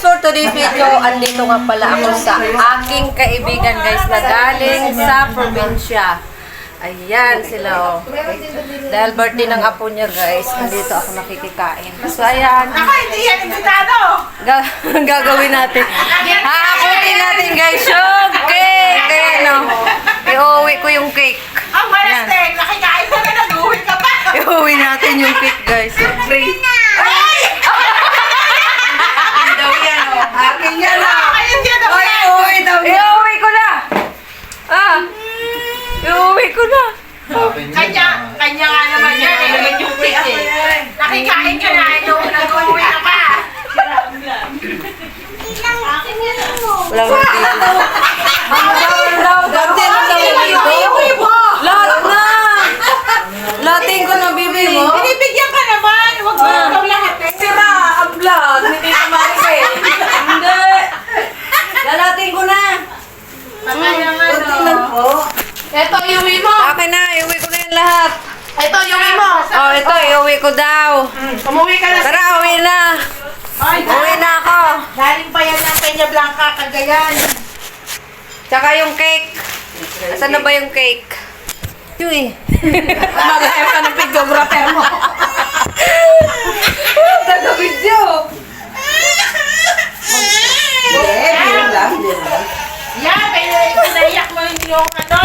for today's video, andito nga pala ako sa aking kaibigan guys na galing sa probinsya. Ayan sila oh. Dahil birthday ng apo niya guys, andito ako nakikikain. So ayan. Hindi yan invitado! Gagawin natin. Haakutin natin guys yung cake. Ayan oh. I-uwi ko yung cake. Ang malas din! Nakikain ka na, nag-uwi ka pa! I-uwi natin yung cake guys. Free. Ay! Daw yan oh. Akin yan oh. Ayun yan daw yan! I-uwi daw yan. I-uwi ko na. I-uwi ko na. Kanya nga naman yan. Naman yung cake eh. Nakikain ka na, nag-uwi ka pa! Walang dito. Lahat na! Lahatin ko na bibi mo. Binibigyan ka naman! Huwag mo ikaw lahat eh. Sira ang vlog. Hindi ka marike. Hindi. Lalating ko na. Kaya nga Kunti lang po. Ito, iuwi mo! Akin na. Iuwi ko na yan lahat. Ito, iuwi mo! Oh, ito. Iuwi ko daw. Umuwi ka na sa... Tara, uwi na. Ay, Uwi na ako. galing pa yan ng Peña Blanca, Cagayan. Tsaka yung cake. Asan na ba yung cake? Yui. Mag-ayap ka ng videographer mo. Taga-video. Yan, pinaiyak mo yung ano.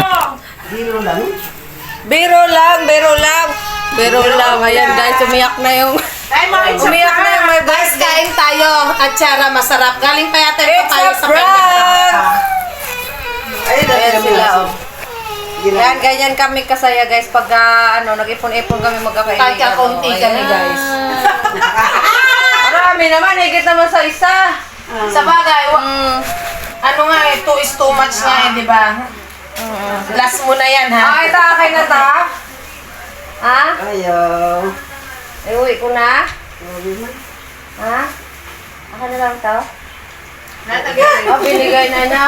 Biro lang. Ayan guys, umiyak na yung... Ay, mga it's a Umiyak na yung may Guys, birthday. kain tayo. Atsara, masarap. Galing pa yata yung It's papayo a sa prank! Peña Ayan sila oh. Ayan, ganyan kami kasaya guys pag nag-ipon-ipon kami magkakaibigan. Kahit kaunti kami, guys. Marami naman, higit naman sa isa. Sa bagay, Mm. ano nga eh, 2 is too much nga eh, di ba? Last mo na yan, ha? Ito akin na ta. Ha? Ayaw. Ay, uwi ko na. Ha? Akin na lang to. Oh, binigay na niya.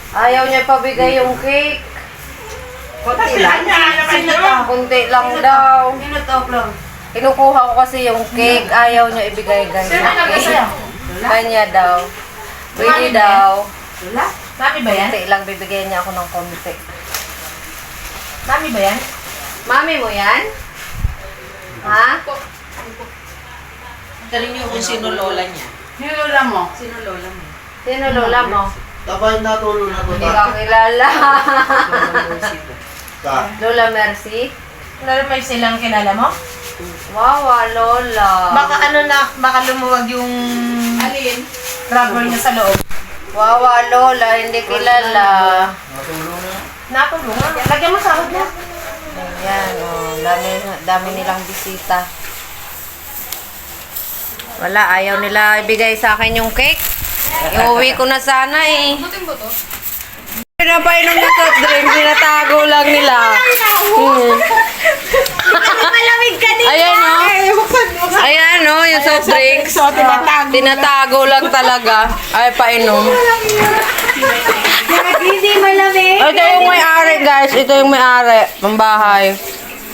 Ayaw niya pabigay yung cake. Kunti lang. Sino to? Kunti lang daw. Sino to, Flo? Kinukuha ko kasi yung cake. Ayaw niya ibigay guys. Sino nagkasaya sa'yo? Kanya daw. Pwede daw. Lola? Mami ba yan? Kunti lang bibigyan niya ako ng konti. Mami ba yan? Mami mo yan? Ha? Galing niyo kung sino lola niya. Sino lola mo? Sino lola mo? Sino lola mo? Tapos natulog na ko. Hindi ka kilala. Lola Mercy? Lola may silang kilala mo? Wawa, Lola. Baka lumuwag yung... Alin? Rubber niya sa loob. Wawa, Lola. Hindi kilala. Natulog na. Natulong nga. Lagyan mo sahod niya. Ayan, oh. Dami nilang bisita. Wala, ayaw nila ibigay sa akin yung cake. Iuwi ko na sana eh. Pinapainom ng soft drink, pinatago lang nila. Malamig ka din. Ayan oh. Ayan oh, yung soft drinks. So, tinatago. Tinatago lang talaga. Ay, painom. Hindi malamig. Ito yung may-ari guys. Ito yung may-ari. Pambahay.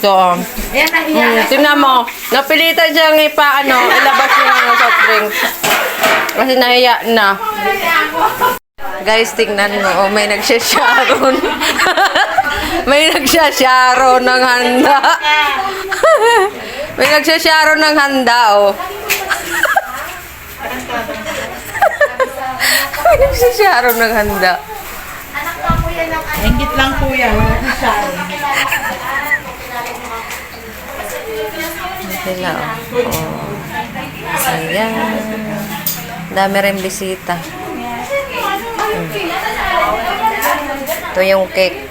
So, Yan na iyan. tingnan mo. Napilitan siyang ilabas yung soft drinks. Kasi nahiya na. Guys, tingnan mo. Oh, may nagsasharon. May nagsasharon ng handa. May nagsasharon ng handa, oh. May nagsasharon ng handa. Ingit lang kuya. Sila, oh. Oh. Ayan. Dami rin bisita. Ito yung cake.